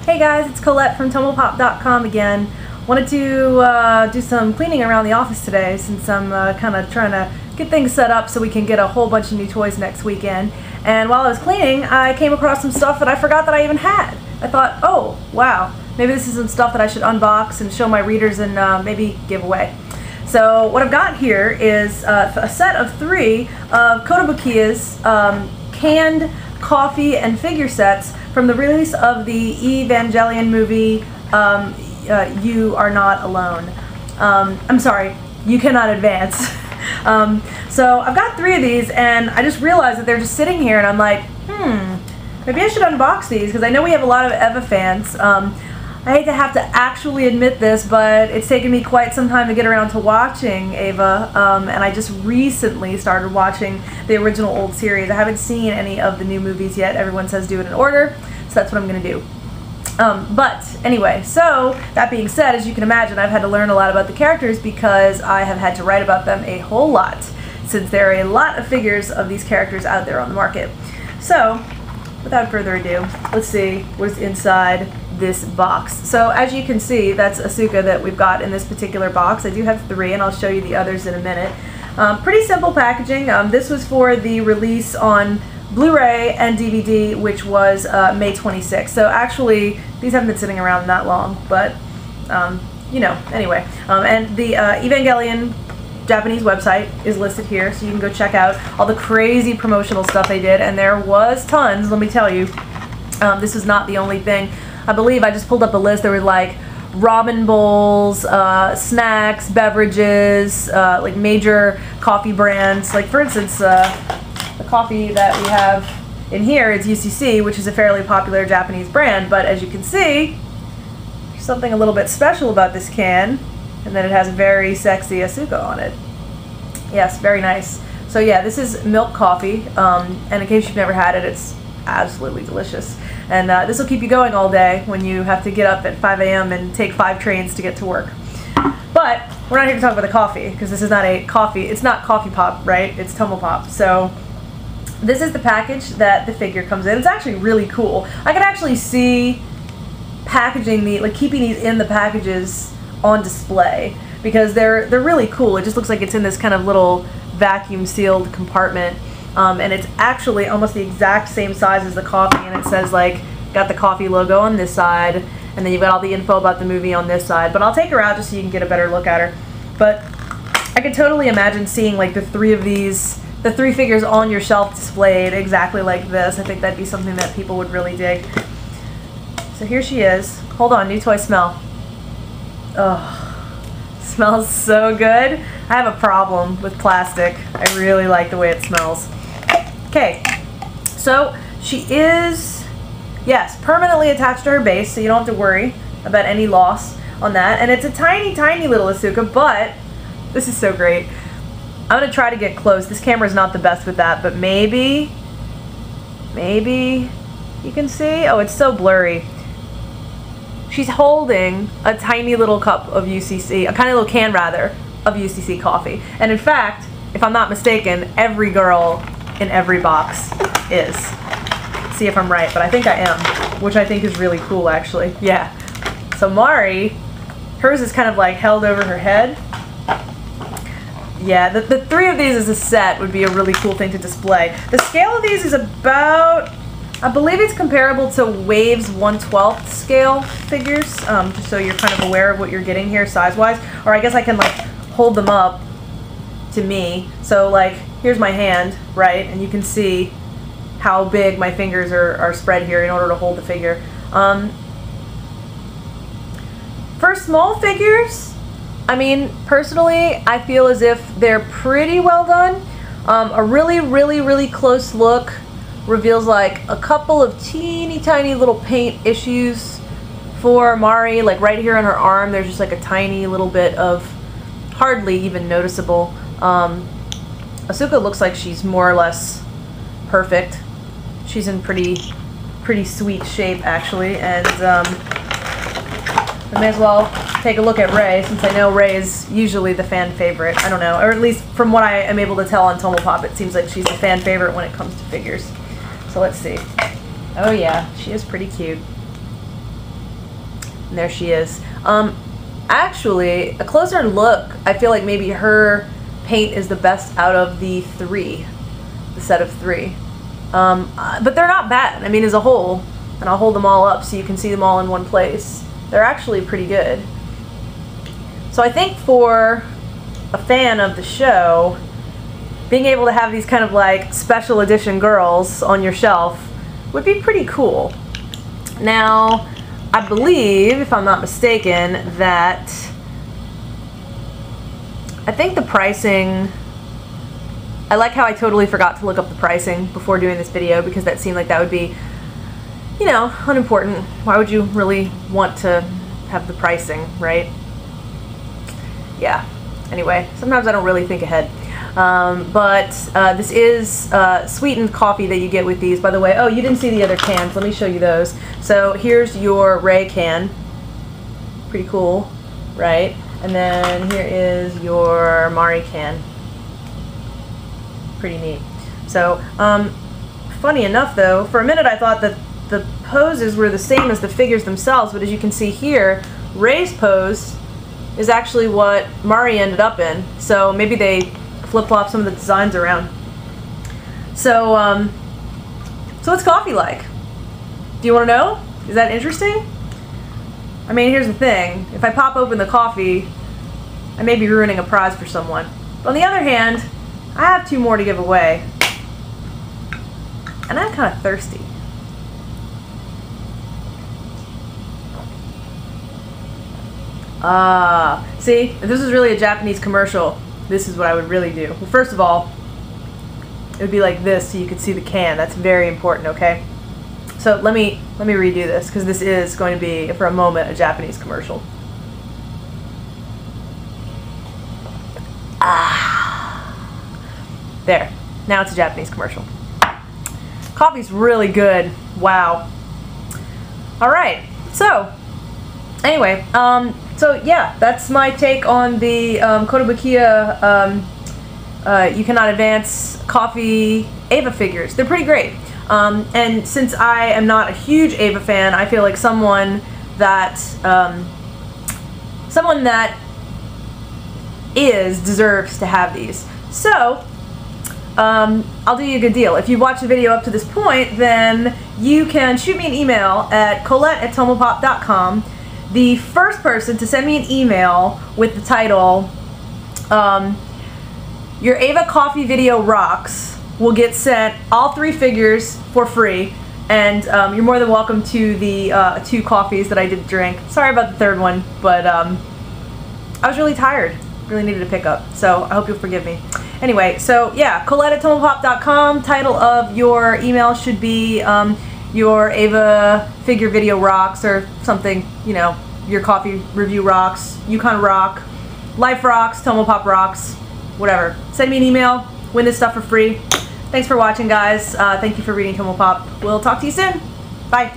Hey guys, it's Colette from Tomopop.com again. Wanted to do some cleaning around the office today since I'm kind of trying to get things set up so we can get a whole bunch of new toys next weekend. And while I was cleaning, I came across some stuff that I forgot that I even had. I thought, oh, wow, maybe this is some stuff that I should unbox and show my readers and maybe give away. So what I've got here is a set of 3 of Kotobukiya's canned coffee and figure sets from the release of the Evangelion movie, You Are Not Alone. I'm sorry, You Cannot Advance. So I've got 3 of these and I just realized that they're just sitting here and I'm like, maybe I should unbox these because I know we have a lot of Eva fans. I hate to have to actually admit this, but it's taken me quite some time to get around to watching Eva, and I just recently started watching the original old series. I haven't seen any of the new movies yet. Everyone says do it in order, so that's what I'm going to do. But anyway, so that being said, as you can imagine, I've had to learn a lot about the characters because I have had to write about them a whole lot, since there are a lot of figures of these characters out there on the market. So, without further ado, let's see what's inside this box. So as you can see, that's Asuka that we've got in this particular box. I do have 3 and I'll show you the others in a minute. Pretty simple packaging. This was for the release on Blu-ray and DVD, which was May 26th. So actually, these haven't been sitting around that long, but you know, anyway. And the Evangelion Japanese website is listed here, so you can go check out all the crazy promotional stuff they did, and there was tons, let me tell you. This is not the only thing. I believe I just pulled up a list. There were like ramen bowls, snacks, beverages, like major coffee brands. Like for instance, the coffee that we have in here is UCC, which is a fairly popular Japanese brand, but as you can see, there's something a little bit special about this can, and then it has very sexy Asuka on it. Yes, very nice. So yeah, this is milk coffee, and in case you've never had it, it's absolutely delicious. And this will keep you going all day when you have to get up at 5 a.m. and take 5 trains to get to work. But we're not here to talk about the coffee, because this is not a coffee, it's not Coffee Pop, right? It's Tomopop. So this is the package that the figure comes in. It's actually really cool. I could actually see packaging the, like keeping these in the packages on display, because they're really cool. It just looks like it's in this kind of little vacuum sealed compartment. And it's actually almost the exact same size as the coffee, and it says like, got the coffee logo on this side, and then you've got all the info about the movie on this side. But I'll take her out just so you can get a better look at her. But I could totally imagine seeing like the 3 of these, the 3 figures on your shelf displayed exactly like this. I think that'd be something that people would really dig. So here she is. Hold on, new toy smell. Oh, smells so good. I have a problem with plastic. I really like the way it smells. Okay, so she is, yes, permanently attached to her base, so you don't have to worry about any loss on that. And it's a tiny, tiny little Asuka, but this is so great. I'm going to try to get close. This camera is not the best with that, but maybe you can see. Oh, it's so blurry. She's holding a tiny little cup of UCC, a tiny little can rather, of UCC coffee. And in fact, if I'm not mistaken, every girl in every box is. See if I'm right, but I think I am, which I think is really cool actually. Yeah. So Mari, hers is kind of like held over her head. Yeah, the 3 of these as a set would be a really cool thing to display. The scale of these is about, I believe it's comparable to Wave's 1/12 scale figures, just so you're kind of aware of what you're getting here size-wise. Or I guess I can like hold them up to me. So like, here's my hand, right? And you can see how big my fingers are spread here in order to hold the figure. For small figures, I mean, personally, I feel as if they're pretty well done. A really, really, really close look reveals like a couple of teeny tiny little paint issues for Mari. Like right here on her arm, there's just like a tiny little bit of, hardly even noticeable. Asuka looks like she's more or less perfect. She's in pretty sweet shape actually, and I may as well take a look at Rei, since I know Rei is usually the fan favorite. I don't know, or at least from what I am able to tell on Tomopop, it seems like she's the fan favorite when it comes to figures. So let's see. Oh yeah, she is pretty cute. And there she is. Actually, a closer look, I feel like maybe her paint is the best out of the set of 3. But they're not bad. I mean, as a whole, and I'll hold them all up so you can see them all in one place. They're actually pretty good. So I think for a fan of the show, being able to have these kind of like special edition girls on your shelf would be pretty cool. Now, I believe, if I'm not mistaken, that I think the pricing, I like how I totally forgot to look up the pricing before doing this video, because that seemed like that would be, you know, unimportant. Why would you really want to have the pricing, right? Yeah. Anyway, sometimes I don't really think ahead. This is sweetened coffee that you get with these, by the way. Oh, you didn't see the other cans. Let me show you those. So here's your Ray can. Pretty cool, right? And then here is your Mari can. Pretty neat. So, funny enough though, for a minute I thought that the poses were the same as the figures themselves, but as you can see here, Ray's pose is actually what Mari ended up in. So maybe they flip-flop some of the designs around. So, so what's coffee like? Do you want to know? Is that interesting? I mean, here's the thing. If I pop open the coffee, I may be ruining a prize for someone. But on the other hand, I have 2 more to give away. And I'm kind of thirsty. See, if this was really a Japanese commercial, this is what I would really do. Well, first of all, it would be like this so you could see the can. That's very important, okay? So let me redo this, because this is going to be, for a moment, a Japanese commercial. There. Now it's a Japanese commercial. Coffee's really good. Wow. Alright, so anyway, so yeah, that's my take on the Kotobukiya You Cannot Advance Coffee Eva figures. They're pretty great. And since I am not a huge Eva fan, I feel like someone that deserves to have these. So I'll do you a good deal. If you've watched the video up to this point, then you can shoot me an email at Colette@Tomopop.com. The first person to send me an email with the title, Your Eva Coffee Video Rocks, will get sent all 3 figures for free. And you're more than welcome to the 2 coffees that I did drink. Sorry about the 3rd one, but I was really tired. Really needed a pickup, so I hope you'll forgive me. Anyway, so yeah, Colette@Tomopop.com. Title of your email should be your Eva figure video rocks, or something, you know, your coffee review rocks, Yukon rock, life rocks, Tomopop rocks, whatever. Send me an email, win this stuff for free. Thanks for watching, guys. Thank you for reading Tomopop. We'll talk to you soon. Bye.